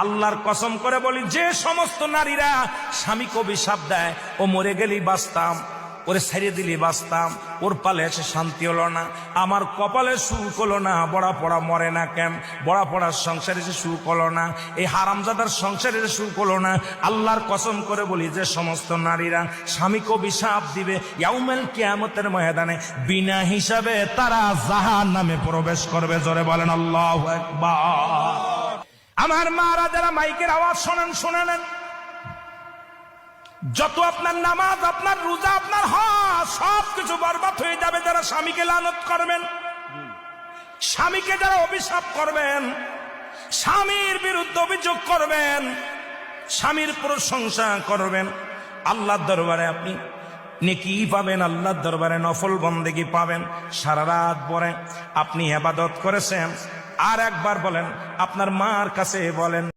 আল্লাহর কসম করে বলি, যে সমস্ত নারীরা স্বামীকে অভিশাপ দেয়, ও মরে গেলেই বাঁচতাম, ওরে ছেড়ে দিলি বাঁচতাম, ওর পালে এসে শান্তি হলো না, আমার কপালে সুখ হলো না, বড়া পড়া মরে না কেন, বড়া পড়ার সংসারে এসে সুখ হলো না, এই হারামজাদার সংসারে এসে সুখ হলো না, আল্লাহর কসম করে বলি, যে সমস্ত নারীরা স্বামীকে অভিশাপ দিবে ইয়াউমুল কিয়ামতের ময়দানে, বিনা হিসাবে তারা জাহান্নামে প্রবেশ করবে। জোরে বলেন আল্লাহু আকবার। আমার মারা যারা মাইকের আওয়াজ শোনেন, শুনে নেন, যত আপনার নামাজ, আপনার রোজা, আপনার হজ সবকিছু বরবাদ হয়ে যাবে যারা স্বামীকে লানত করবেন, স্বামীকে যারা অভিশাপ করবেন, স্বামীর বিরুদ্ধে অভিযোগ করবেন, স্বামীর প্রশংসা করবেন। আল্লাহর দরবারে আপনি নেকি পাবেন, আল্লাহর দরবারে নফল বন্দেগী পাবেন। সারা রাত পরে আপনি ইবাদত করেছেন, আর একবার বলেন, আপনার মার কাছে বলেন,